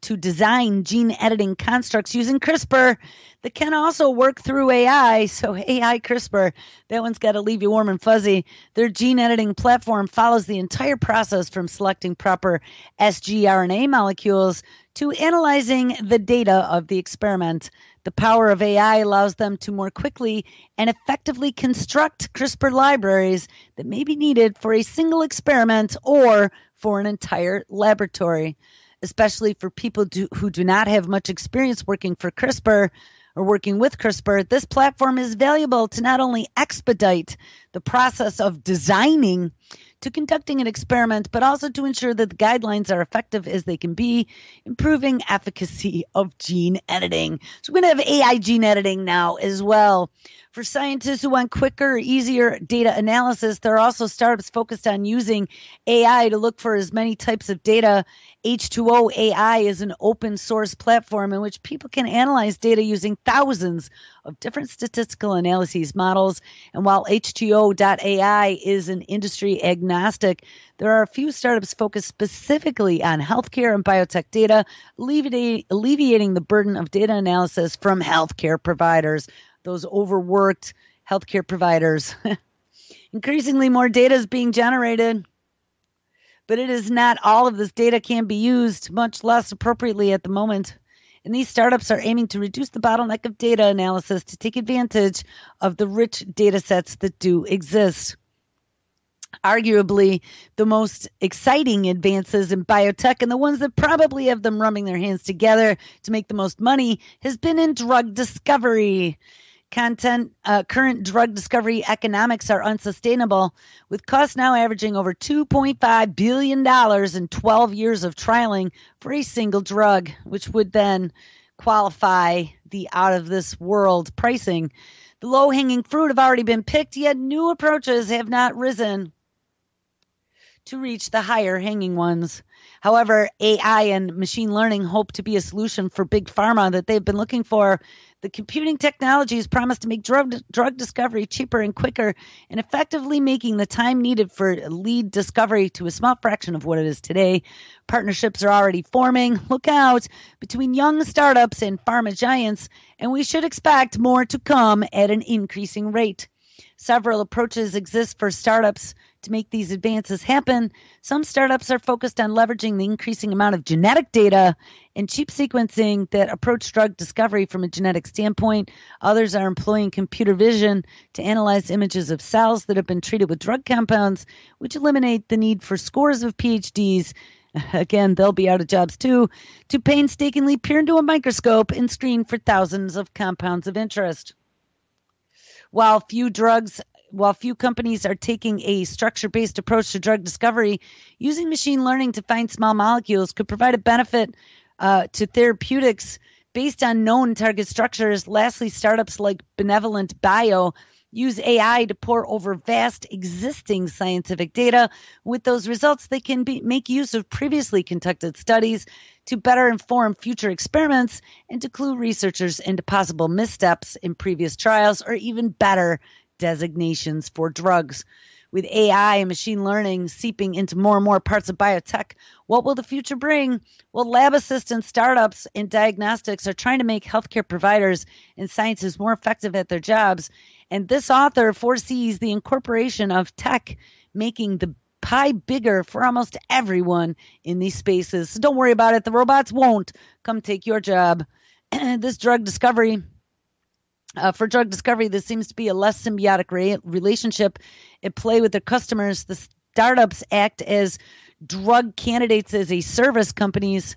to design gene editing constructs using CRISPR that can also work through AI. So AI CRISPR, that one's got to leave you warm and fuzzy. Their gene editing platform follows the entire process from selecting proper sgRNA molecules to analyzing the data of the experiment. The power of AI allows them to more quickly and effectively construct CRISPR libraries that may be needed for a single experiment or for an entire laboratory, especially for people who do not have much experience working for CRISPR or working with CRISPR. This platform is valuable to not only expedite the process of designing to conducting an experiment, but also to ensure that the guidelines are effective as they can be, improving efficacy of gene editing. So we're going to have AI gene editing now as well. For scientists who want quicker, easier data analysis, there are also startups focused on using AI to look for as many types of data. H2O AI is an open source platform in which people can analyze data using thousands of different statistical analyses models. And while H2O.ai is an industry agnostic, there are a few startups focused specifically on healthcare and biotech data, alleviating the burden of data analysis from healthcare providers, those overworked healthcare providers. Increasingly more data is being generated, but it is not all of this data can be used, much less appropriately at the moment. And these startups are aiming to reduce the bottleneck of data analysis to take advantage of the rich data sets that do exist. Arguably, the most exciting advances in biotech, and the ones that probably have them rubbing their hands together to make the most money, has been in drug discovery. Current drug discovery economics are unsustainable, with costs now averaging over $2.5 billion in 12 years of trialing for a single drug, which would then qualify the out-of-this-world pricing. The low-hanging fruit have already been picked, yet new approaches have not risen to reach the higher-hanging ones. However, AI and machine learning hope to be a solution for big pharma that they've been looking for. The computing technologies promise to make drug discovery cheaper and quicker, and effectively making the time needed for lead discovery to a small fraction of what it is today. Partnerships are already forming. Look out between young startups and pharma giants, and we should expect more to come at an increasing rate. Several approaches exist for startups to make these advances happen. Some startups are focused on leveraging the increasing amount of genetic data and cheap sequencing that approach drug discovery from a genetic standpoint. Others are employing computer vision to analyze images of cells that have been treated with drug compounds, which eliminate the need for scores of PhDs. Again, they'll be out of jobs too, to painstakingly peer into a microscope and screen for thousands of compounds of interest. While few companies are taking a structure-based approach to drug discovery, using machine learning to find small molecules could provide a benefit to therapeutics based on known target structures. Lastly, startups like Benevolent Bio use AI to pore over vast existing scientific data. With those results, they can make use of previously conducted studies to better inform future experiments and to clue researchers into possible missteps in previous trials, or even better designations for drugs. With AI and machine learning seeping into more and more parts of biotech, what will the future bring? Well, lab assistants, startups, and diagnostics are trying to make healthcare providers and scientists more effective at their jobs. And this author foresees the incorporation of tech, making the pie bigger for almost everyone in these spaces. So don't worry about it. The robots won't come take your job. For drug discovery, this seems to be a less symbiotic relationship at play with their customers. The startups act as drug candidates as a service companies,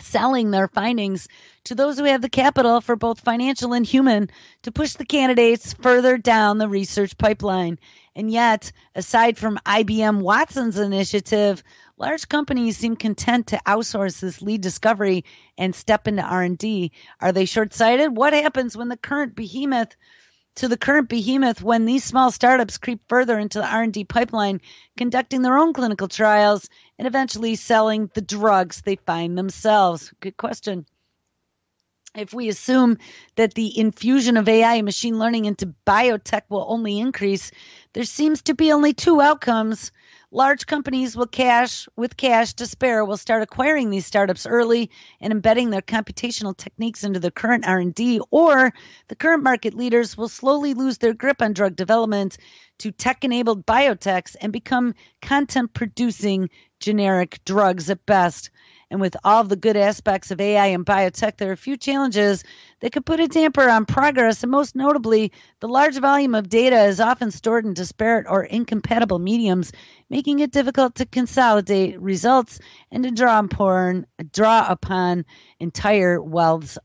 selling their findings to those who have the capital for both financial and human to push the candidates further down the research pipeline. And yet, aside from IBM Watson's initiative, large companies seem content to outsource this lead discovery and step into R&D. Are they short-sighted? What happens when the current behemoth when these small startups creep further into the R&D pipeline, conducting their own clinical trials and eventually selling the drugs they find themselves? Good question. If we assume that the infusion of AI and machine learning into biotech will only increase, there seems to be only two outcomes. Large companies with cash to spare will start acquiring these startups early and embedding their computational techniques into their current R&D, or the current market leaders will slowly lose their grip on drug development to tech-enabled biotechs and become content-producing generic drugs at best. And with all the good aspects of AI and biotech, there are a few challenges that could put a damper on progress, and most notably, the large volume of data is often stored in disparate or incompatible mediums, making it difficult to consolidate results and to draw upon entire wealths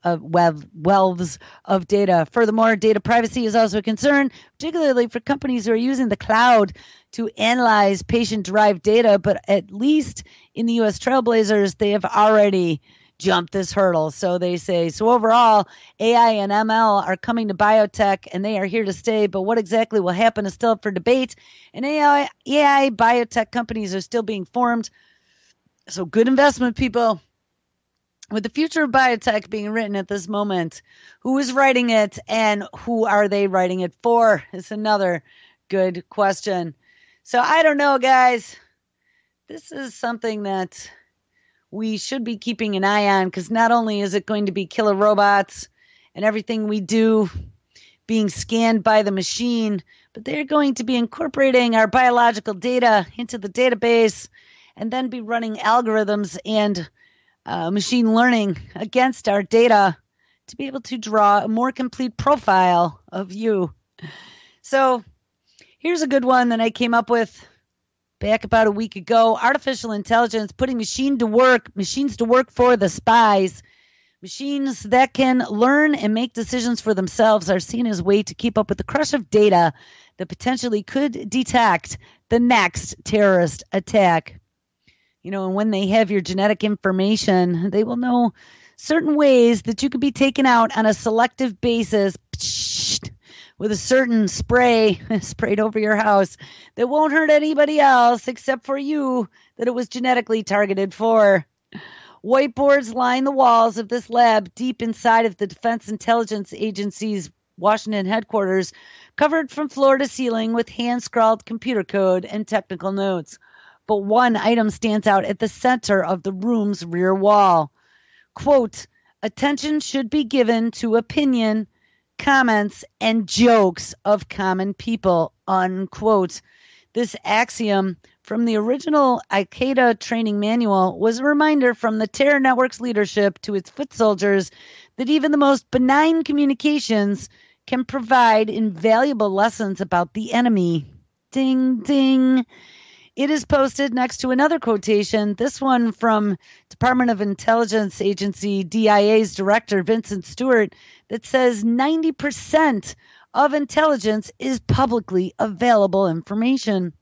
of data. Furthermore, data privacy is also a concern, particularly for companies who are using the cloud to analyze patient-derived data, but at least in the U.S. Trailblazers, they have already jumped this hurdle. So they say, so overall, AI and ML are coming to biotech, and they are here to stay, but what exactly will happen is still up for debate, and AI biotech companies are still being formed. So good investment, people. With the future of biotech being written at this moment, who is writing it and who are they writing it for is another good question. So I don't know, guys. This is something that we should be keeping an eye on, because not only is it going to be killer robots and everything we do being scanned by the machine, but they're going to be incorporating our biological data into the database and then be running algorithms and machine learning against our data to be able to draw a more complete profile of you. So here's a good one that I came up with back about a week ago. Artificial intelligence putting machines to work for the spies. Machines that can learn and make decisions for themselves are seen as a way to keep up with the crush of data that potentially could detect the next terrorist attack. And when they have your genetic information, they will know certain ways that you could be taken out on a selective basis with a certain spray sprayed over your house that won't hurt anybody else except for you that it was genetically targeted for. Whiteboards line the walls of this lab deep inside of the Defense Intelligence Agency's Washington headquarters, covered from floor to ceiling with hand-scrawled computer code and technical notes. But one item stands out at the center of the room's rear wall. Quote, attention should be given to opinion, comments, and jokes of common people, unquote. This axiom from the original Al-Qaeda training manual was a reminder from the terror network's leadership to its foot soldiers that even the most benign communications can provide invaluable lessons about the enemy. Ding, ding. It is posted next to another quotation, this one from Department of Intelligence Agency, DIA's director, Vincent Stewart, that says 90% of intelligence is publicly available information.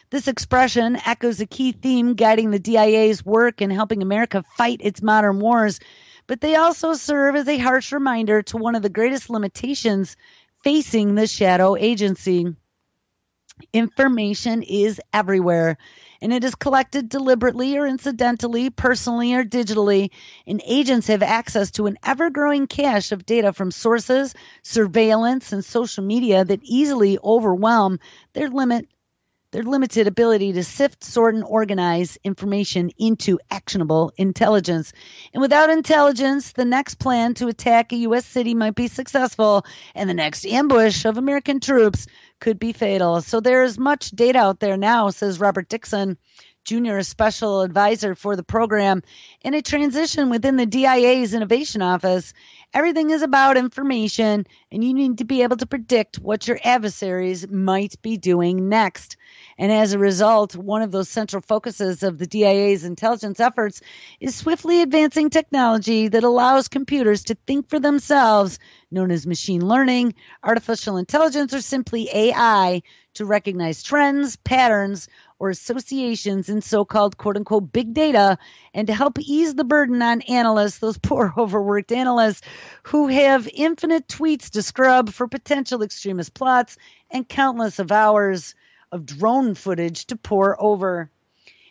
This expression echoes a key theme guiding the DIA's work in helping America fight its modern wars, but they also serve as a harsh reminder to one of the greatest limitations facing the shadow agency. Information is everywhere, and it is collected deliberately or incidentally, personally or digitally, and agents have access to an ever-growing cache of data from sources, surveillance, and social media that easily overwhelm their limited ability to sift, sort, and organize information into actionable intelligence. And without intelligence, the next plan to attack a U.S. city might be successful, and the next ambush of American troops could be fatal. So there is much data out there now, says Robert Dixon, Jr., special advisor for the program. In a transition within the DIA's Innovation Office, everything is about information, and you need to be able to predict what your adversaries might be doing next. And as a result, one of those central focuses of the DIA's intelligence efforts is swiftly advancing technology that allows computers to think for themselves, known as machine learning, artificial intelligence, or simply AI, to recognize trends, patterns, or associations in so-called quote-unquote big data, and to help ease the burden on analysts, those poor overworked analysts who have infinite tweets to scrub for potential extremist plots and countless of hours of drone footage to pore over.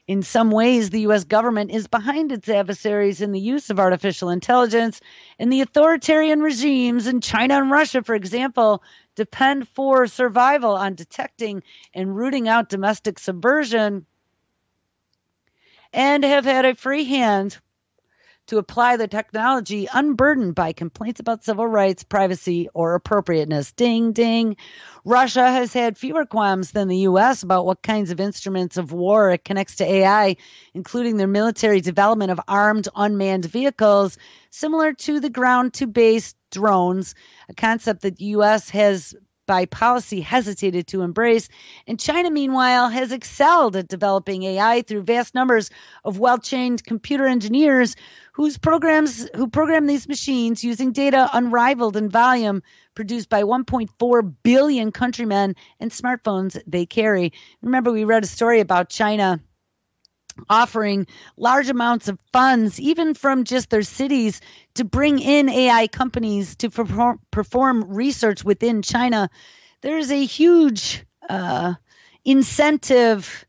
In some ways, the U.S. government is behind its adversaries in the use of artificial intelligence, and the authoritarian regimes in China and Russia, for example, depend for survival on detecting and rooting out domestic subversion and have had a free hand to apply the technology unburdened by complaints about civil rights, privacy, or appropriateness. Ding, ding. Russia has had fewer qualms than the U.S. about what kinds of instruments of war it connects to AI, including their military development of armed unmanned vehicles, similar to the ground-to-base drones, a concept that the U.S. has by policy hesitated to embrace. And China, meanwhile, has excelled at developing AI through vast numbers of well-trained computer engineers who program these machines using data unrivaled in volume produced by 1.4 billion countrymen and smartphones they carry. Remember, we read a story about China offering large amounts of funds, even from just their cities, to bring in AI companies to perform research within China. There is a huge incentive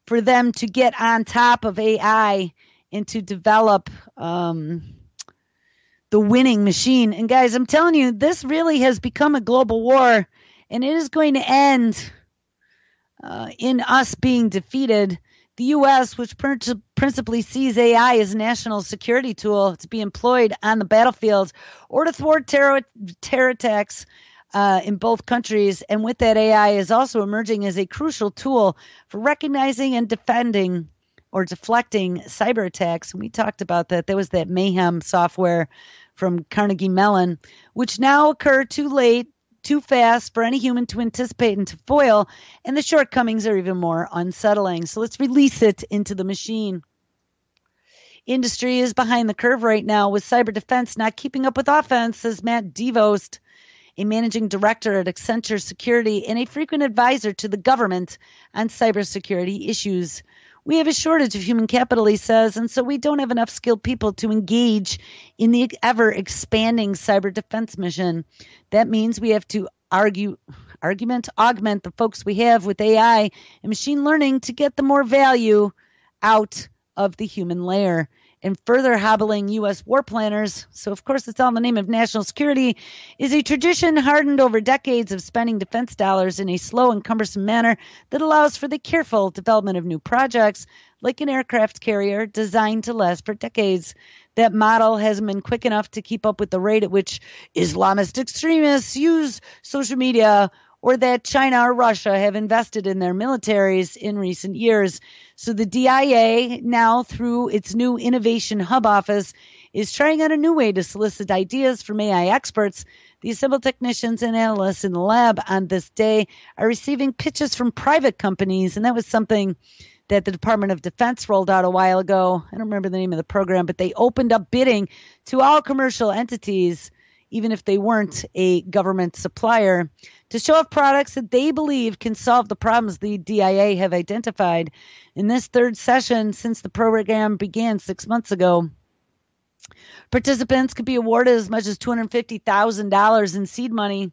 for them to get on top of AI and to develop the winning machine. And guys, I'm telling you, this really has become a global war, and it is going to end in us being defeated. The U.S., which principally sees AI as a national security tool to be employed on the battlefield or to thwart terror attacks in both countries, and with that, AI is also emerging as a crucial tool for recognizing and defending or deflecting cyber attacks. And we talked about that. There was that Mayhem software from Carnegie Mellon, which now occur too late, too fast for any human to anticipate and to foil, and the shortcomings are even more unsettling. So let's release it into the machine. Industry is behind the curve right now with cyber defense not keeping up with offense, says Matt DeVost, a managing director at Accenture Security and a frequent advisor to the government on cybersecurity issues. We have a shortage of human capital, he says, and so we don't have enough skilled people to engage in the ever-expanding cyber defense mission. That means we have to augment the folks we have with AI and machine learning to get the more value out of the human layer, and further hobbling U.S. war planners. So, of course, it's all in the name of national security, is a tradition hardened over decades of spending defense dollars in a slow and cumbersome manner that allows for the careful development of new projects, like an aircraft carrier designed to last for decades. That model hasn't been quick enough to keep up with the rate at which Islamist extremists use social media, or that China or Russia have invested in their militaries in recent years. So the DIA, now through its new Innovation Hub office, is trying out a new way to solicit ideas from AI experts. The assembled technicians and analysts in the lab on this day are receiving pitches from private companies, and that was something that the Department of Defense rolled out a while ago. I don't remember the name of the program, but they opened up bidding to all commercial entities, even if they weren't a government supplier, to show off products that they believe can solve the problems the DIA have identified. In this third session since the program began 6 months ago, participants could be awarded as much as $250,000 in seed money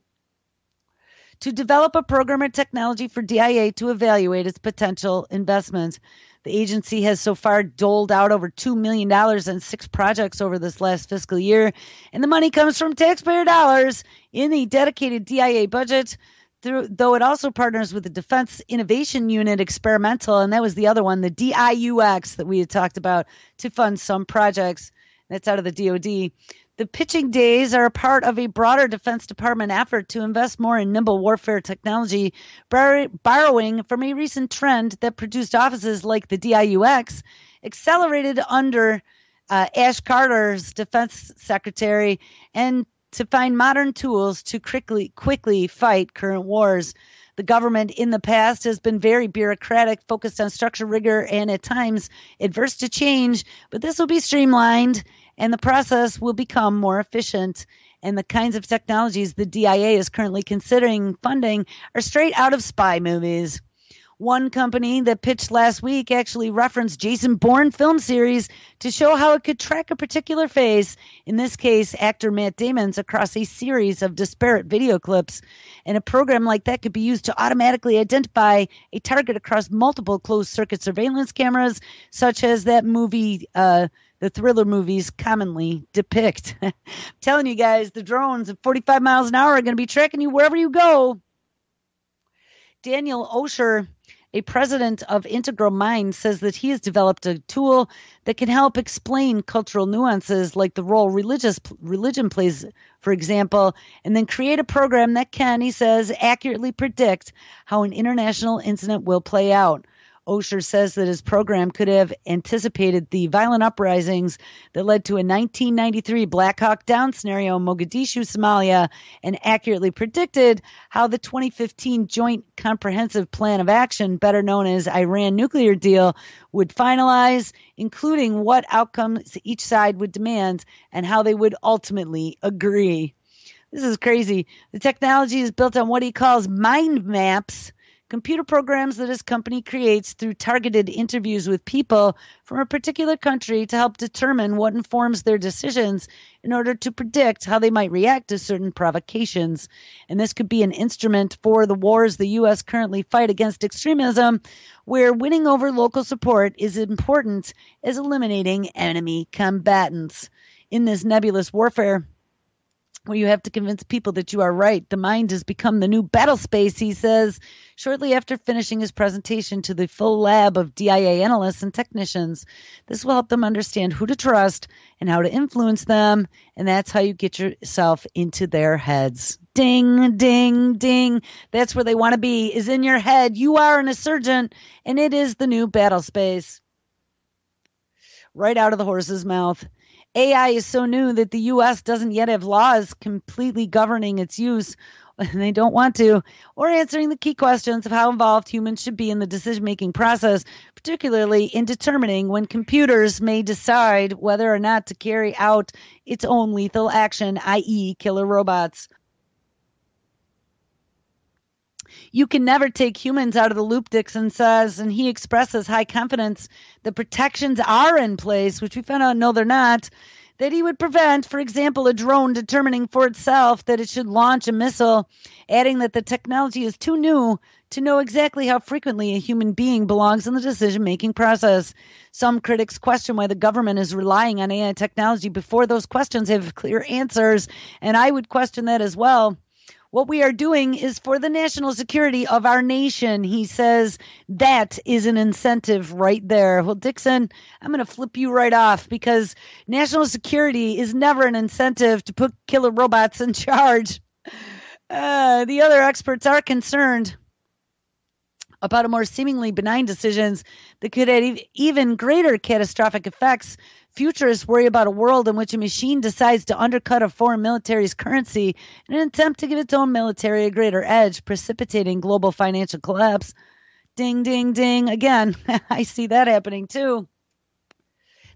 to develop a program or technology for DIA to evaluate its potential investments. The agency has so far doled out over $2 million on 6 projects over this last fiscal year, and the money comes from taxpayer dollars in the dedicated DIA budget, though it also partners with the Defense Innovation Unit Experimental, and that was the other one, the DIUX that we had talked about, to fund some projects. That's out of the DoD. The pitching days are a part of a broader Defense Department effort to invest more in nimble warfare technology, borrowing from a recent trend that produced offices like the DIUX, accelerated under Ash Carter's defense secretary, and to find modern tools to quickly fight current wars. The government in the past has been very bureaucratic, focused on structure, rigor, and at times adverse to change, but this will be streamlined and the process will become more efficient. And the kinds of technologies the DIA is currently considering funding are straight out of spy movies. One company that pitched last week actually referenced Jason Bourne film series to show how it could track a particular face, in this case, actor Matt Damon's, across a series of disparate video clips. And a program like that could be used to automatically identify a target across multiple closed-circuit surveillance cameras, such as that movie, the thriller movies commonly depict. I'm telling you guys, the drones at 45 miles an hour are going to be tracking you wherever you go. Daniel Osher, a president of Integral Minds, says that he has developed a tool that can help explain cultural nuances like the role religion plays, for example, and then create a program that can, he says, accurately predict how an international incident will play out. Osher says that his program could have anticipated the violent uprisings that led to a 1993 Black Hawk Down scenario in Mogadishu, Somalia, and accurately predicted how the 2015 Joint Comprehensive Plan of Action, better known as Iran nuclear deal, would finalize, including what outcomes each side would demand and how they would ultimately agree. This is crazy. The technology is built on what he calls mind maps, computer programs that his company creates through targeted interviews with people from a particular country to help determine what informs their decisions in order to predict how they might react to certain provocations. And this could be an instrument for the wars the U.S. currently fight against extremism, where winning over local support is important as eliminating enemy combatants. In this nebulous warfare, where you have to convince people that you are right, the mind has become the new battle space, he says, shortly after finishing his presentation to the full lab of DIA analysts and technicians. This will help them understand who to trust and how to influence them, and that's how you get yourself into their heads. Ding, ding, ding. That's where they want to be, is in your head. You are an insurgent, and it is the new battle space. Right out of the horse's mouth. AI is so new that the U.S. doesn't yet have laws completely governing its use. they don't want to, or answering the key questions of how involved humans should be in the decision-making process, particularly in determining when computers may decide whether or not to carry out its own lethal action, i.e. killer robots. You can never take humans out of the loop, Dixon says, and he expresses high confidence that protections are in place, which we found out no, they're not, that he would prevent, for example, a drone determining for itself that it should launch a missile, adding that the technology is too new to know exactly how frequently a human being belongs in the decision-making process. Some critics question why the government is relying on AI technology before those questions have clear answers, and I would question that as well. What we are doing is for the national security of our nation. He says that is an incentive right there. Well, Dixon, I'm going to flip you right off because national security is never an incentive to put killer robots in charge. The other experts are concerned about a more seemingly benign decisions that could have even greater catastrophic effects. Futurists worry about a world in which a machine decides to undercut a foreign military's currency in an attempt to give its own military a greater edge, precipitating global financial collapse. Ding, ding, ding. Again, I see that happening too.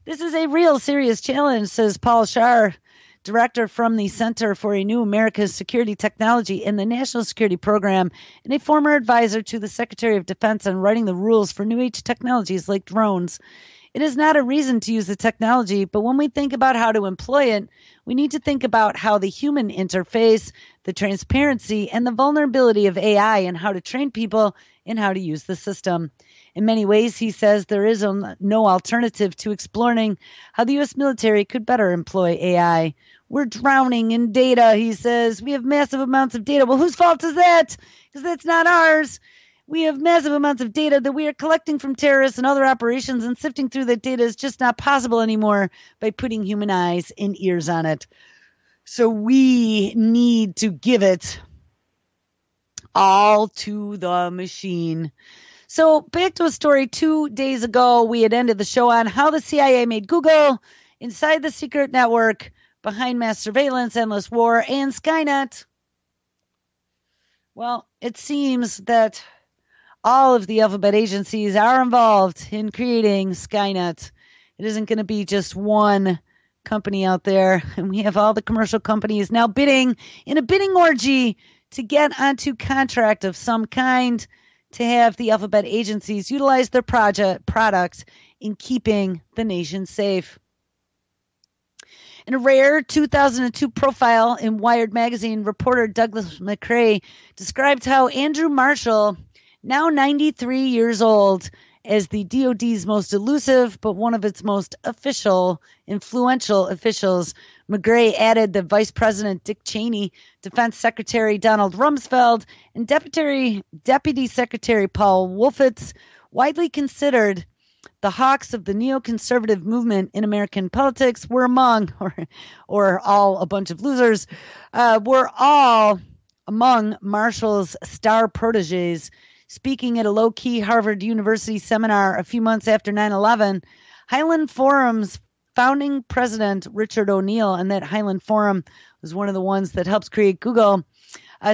This is a real serious challenge, says Paul Scharr, director from the Center for a New America's Security Technology in the National Security Program and a former advisor to the Secretary of Defense on writing the rules for new age technologies like drones. It is not a reason to use the technology, but when we think about how to employ it, we need to think about how the human interface, the transparency, and the vulnerability of AI and how to train people in how to use the system. In many ways, he says there is no alternative to exploring how the U.S. military could better employ AI. We're drowning in data, he says. We have massive amounts of data. Well, whose fault is that? Because that's not ours. We have massive amounts of data that we are collecting from terrorists and other operations, and sifting through that data is just not possible anymore by putting human eyes and ears on it. So we need to give it all to the machine. So back to a story 2 days ago, we had ended the show on how the CIA made Google inside the secret network behind mass surveillance, endless war, and Skynet. Well, it seems that all of the alphabet agencies are involved in creating Skynet. It isn't going to be just one company out there. And we have all the commercial companies now bidding in a bidding orgy to get onto contract of some kind to have the alphabet agencies utilize their products in keeping the nation safe. In a rare 2002 profile in Wired magazine, reporter Douglas McCrae described how Andrew Marshall, now 93 years old, as the DoD's most elusive but one of its most influential officials. McCrae added that Vice President Dick Cheney, Defense Secretary Donald Rumsfeld, and Deputy Secretary Paul Wolfowitz, widely considered the hawks of the neoconservative movement in American politics, were among, or all a bunch of losers, were all among Marshall's star proteges. Speaking at a low-key Harvard University seminar a few months after 9/11, Highland Forum's founding president, Richard O'Neill, and that Highland Forum was one of the ones that helped create Google,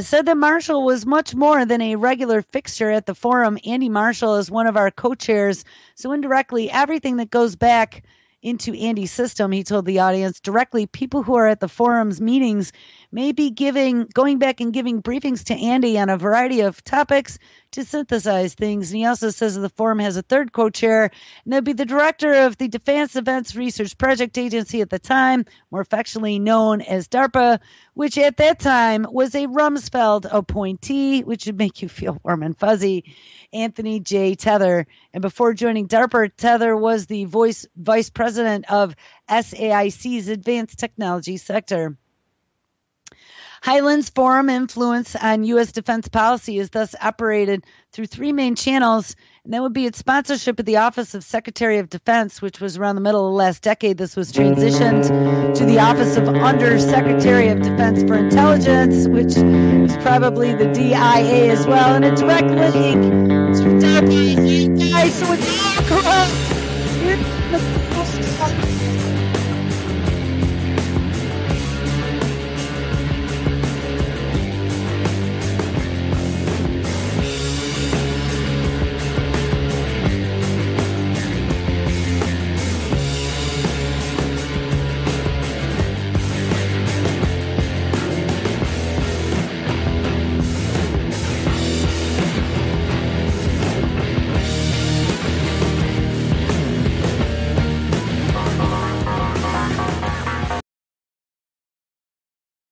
said that Marshall was much more than a regular fixture at the forum. Andy Marshall is one of our co-chairs, so indirectly, everything that goes back into Andy's system, he told the audience, directly, people who are at the forum's meetings may be going back and giving briefings to Andy on a variety of topics to synthesize things. And he also says that the forum has a third co-chair, and that'd be the director of the Defense Advanced Research Project Agency at the time, more affectionately known as Darpa, which at that time was a Rumsfeld appointee, which would make you feel warm and fuzzy, Anthony J. Tether. And before joining Darpa, Tether was the vice president of SAIC's Advanced Technology Sector. Highland's forum influence on U.S. defense policy is thus operated through three main channels, and that would be its sponsorship of the Office of Secretary of Defense, which was around the middle of the last decade. This was transitioned to the Office of Under-Secretary of Defense for Intelligence, which was probably the DIA as well, and a direct link to Darpa. So it's all corrupt.